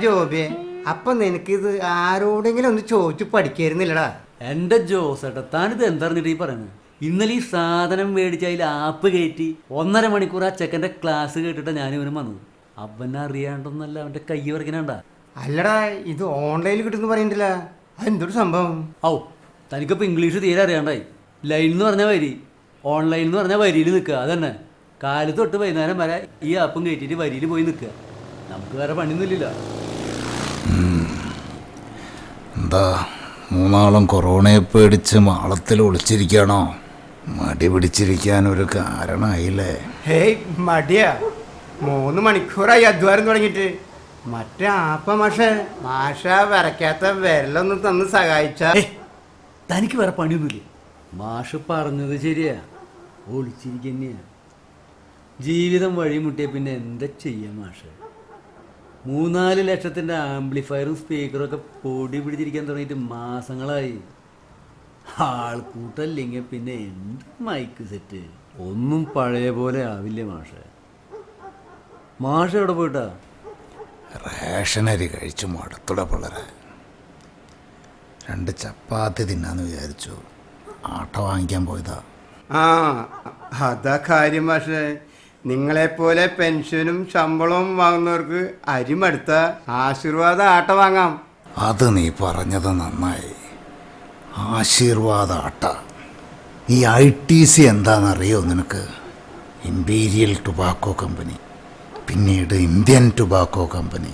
ജോബിയെ, അപ്പൊ നിനക്കിത് ആരോടെങ്കിലും ഒന്ന് ചോദിച്ചു പഠിക്കായിരുന്നില്ലടാ? എന്റെ ജോസേട്ടാ, താനിത് എന്തറിഞ്ഞിട്ട് ഈ പറയുന്നത്? ഇന്നലെ ഈ സാധനം മേടിച്ച് അതിൽ ആപ്പ് കയറ്റി 1.5 മണിക്കൂർ ആ ചെക്കൻ്റെ ക്ലാസ് കേട്ടിട്ടാണ് ഞാൻ ഇവനും വന്നത്. അവനെ അറിയാണ്ടൊന്നല്ല അവൻ്റെ കൈ വരയ്ക്കണണ്ട. അല്ലടാ, ഇത് ഓൺലൈനിൽ കിട്ടുമെന്ന് പറയണ്ടില്ല. അതെന്തൊരു സംഭവം? ഔ, തനിക്കിപ്പോൾ ഇംഗ്ലീഷ് തീരെ അറിയാണ്ടായി. ലൈൻ എന്ന് പറഞ്ഞാൽ വരി, ഓൺലൈൻ എന്ന് പറഞ്ഞാൽ വരിയിൽ നിൽക്കുക. അതന്നെ, കാലത്ത് തൊട്ട് വൈകുന്നേരം വരെ ഈ ആപ്പും കയറ്റിയിട്ട് വരിയിൽ പോയി നിൽക്കുക. നമുക്ക് വേറെ പണിയൊന്നുമില്ല. എന്താ മൂന്നാളും കൊറോണയെ പേടിച്ച് മാളത്തിൽ ഒളിച്ചിരിക്കുകയാണോ? മടി പിടിച്ചിരിക്കാൻ ഒരു കാരണമായില്ലേ? ഹേയ് മടിയാ, 3 മണിക്കൂറായി അധ്വാനം തുടങ്ങിയിട്ട്. മറ്റേ ആപ്പ മാഷ വരയ്ക്കാത്ത വിരലൊന്നും തന്ന് സഹായിച്ച. തനിക്ക് വേറെ പണിയൊന്നുമില്ല. മാഷ് പറഞ്ഞത് ശരിയാ, ഒളിച്ചിരിക്കുന്നയാ. ജീവിതം വഴിമുട്ടിയ പിന്നെ എന്താ ചെയ്യാ മാഷ്? 3-4 ലക്ഷത്തിൻ്റെ ആംപ്ലിഫയറും സ്പീക്കറും ഒക്കെ പൊടി പിടിച്ചിരിക്കാൻ തുടങ്ങിയിട്ട് മാസങ്ങളായി. ആൾക്കൂട്ടല്ലെങ്കിൽ പിന്നെ എന്ത് മൈക്ക് സെറ്റ്? ഒന്നും പഴയ പോലെ ആവില്ല മാഷ്. മാഷ് എവിടെ പോയിട്ടാ? റേഷനരി കഴിച്ചു മടുത്തുട പിള്ളേരെ. 2 ചപ്പാത്തി തിന്നാന്ന് വിചാരിച്ചു, ആട്ട വാങ്ങിക്കാൻ പോയതാ. അതാ കാര്യം മാഷേ. നിങ്ങളെപ്പോലെ പെൻഷനും ശമ്പളവും വാങ്ങുന്നവർക്ക് അരിമടുത്ത ആശീർവാദ ആട്ട വാങ്ങാം. അത് നീ പറഞ്ഞത് നന്നായി. ആശീർവാദ ആട്ട. ഈ ITC എന്താണെന്നറിയോ നിനക്ക്? ഇമ്പീരിയൽ ടുബാക്കോ കമ്പനി, പിന്നീട് Indian tobacco company.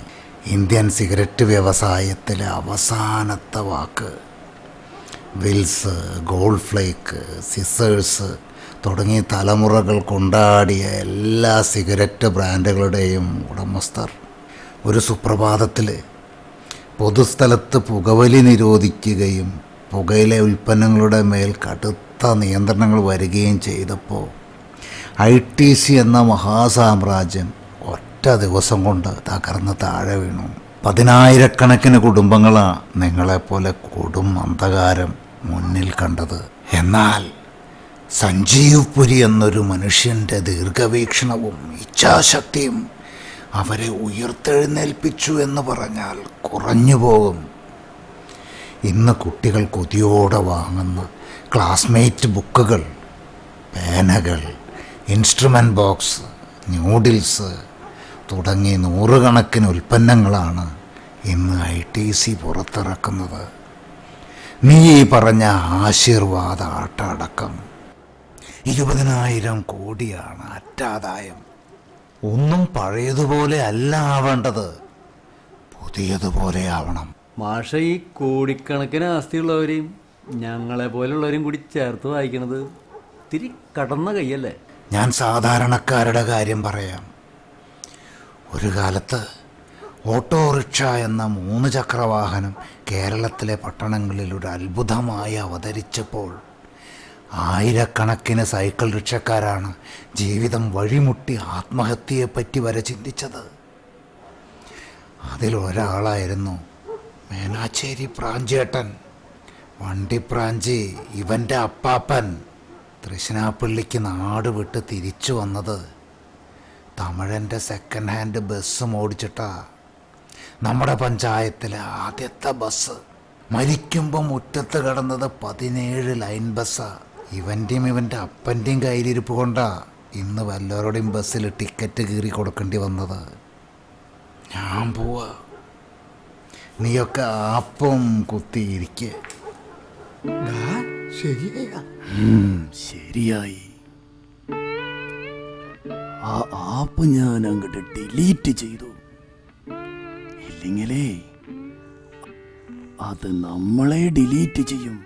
Indian cigarette വ്യവസായത്തിലെ അവസാനത്തെ വാക്ക്. വിൽസ്, ഗോൾഡ് ഫ്ലേക്ക്, സിസേഴ്സ് തുടങ്ങി തലമുറകൾ കൊണ്ടാടിയ എല്ലാ സിഗരറ്റ് ബ്രാൻഡുകളുടെയും ഉടമസ്ഥർ ഒരു സുപ്രഭാതത്തിൽ പൊതുസ്ഥലത്ത് പുകവലി നിരോധിക്കുകയും പുകയിലെ ഉൽപ്പന്നങ്ങളുടെ മേൽ കടുത്ത നിയന്ത്രണങ്ങൾ വരികയും ചെയ്തപ്പോൾ ITC എന്ന മഹാസാമ്രാജ്യം ഒറ്റ ദിവസം കൊണ്ട് തകർന്ന് താഴെ വീണു. 10,000-കണക്കിന് കുടുംബങ്ങളാണ് നിങ്ങളെപ്പോലെ കൊടും അന്ധകാരം മുന്നിൽ കണ്ടത്. എന്നാൽ സഞ്ജീവ് പുരി എന്നൊരു മനുഷ്യൻ്റെ ദീർഘവീക്ഷണവും ഇച്ഛാശക്തിയും അവരെ ഉയർത്തെഴുന്നേൽപ്പിച്ചു എന്ന് പറഞ്ഞാൽ കുറഞ്ഞു പോകും. ഇന്ന് കുട്ടികൾ കൊതിയോടെ വാങ്ങുന്ന ക്ലാസ്മേറ്റ് ബുക്കുകൾ, പേനകൾ, ഇൻസ്ട്രുമെൻ്റ് ബോക്സ്, ന്യൂഡിൽസ് തുടങ്ങി 100 കണക്കിന് ഉൽപ്പന്നങ്ങളാണ് ഇന്ന് ITC പുറത്തിറക്കുന്നത്. നീ പറഞ്ഞ ആശീർവാദ ആട്ട അടക്കം 20,000 കോടിയാണ് അറ്റാദായം. ഒന്നും പഴയതുപോലെ അല്ല ആവേണ്ടത്, പുതിയതുപോലെ ആവണം. മാഷ ഈ കോടിക്കണക്കിന് ആസ്തിയുള്ളവരെയും ഞങ്ങളെ പോലുള്ളവരെയും കൂടി ചേർത്ത് വായിക്കണത് ഇത്തിരി കടന്ന കൈയല്ലേ? ഞാൻ സാധാരണക്കാരുടെ കാര്യം പറയാം. ഒരു കാലത്ത് ഓട്ടോറിക്ഷ എന്ന 3 ചക്രവാഹനം കേരളത്തിലെ പട്ടണങ്ങളിൽ ഒരു അത്ഭുതമായി അവതരിച്ചപ്പോൾ ആയിരക്കണക്കിന് സൈക്കിൾ റിക്ഷക്കാരാണ് ജീവിതം വഴിമുട്ടി ആത്മഹത്യയെപ്പറ്റി വരെ ചിന്തിച്ചത്. അതിലൊരാളായിരുന്നു മേനാച്ചേരി പ്രാഞ്ചേട്ടൻ. വണ്ടിപ്രാഞ്ചി ഇവൻ്റെ അപ്പാപ്പൻ തൃശ്ശിനാപ്പള്ളിക്ക് നാട് വിട്ട് തിരിച്ചു വന്നത് തമിഴൻ്റെ സെക്കൻഡ് ഹാൻഡ് ബസ് ഓടിച്ചിട്ടാ. നമ്മുടെ പഞ്ചായത്തിലെ ആദ്യത്തെ ബസ്. മരിക്കുമ്പോൾ മുറ്റത്ത് കിടന്നത് 17 ലൈൻ ബസ്സാണ്. ഇവൻ്റെയും ഇവൻ്റെ അപ്പൻ്റെയും കയ്യിലിരിപ്പ് കൊണ്ടാ ഇന്ന് വല്ലവരുടെയും ബസ്സിൽ ടിക്കറ്റ് കീറി കൊടുക്കേണ്ടി വന്നത്. ഞാൻ പോവാ, നീയൊക്കെ ആപ്പം കുത്തിയിരിക്കെ. ശരിയായി. ആ ആപ്പ് ഞാൻ അങ്ങോട്ട് ഡിലീറ്റ് ചെയ്തു. ഇല്ലെങ്കിലേ അത് നമ്മളെ ഡിലീറ്റ് ചെയ്യും.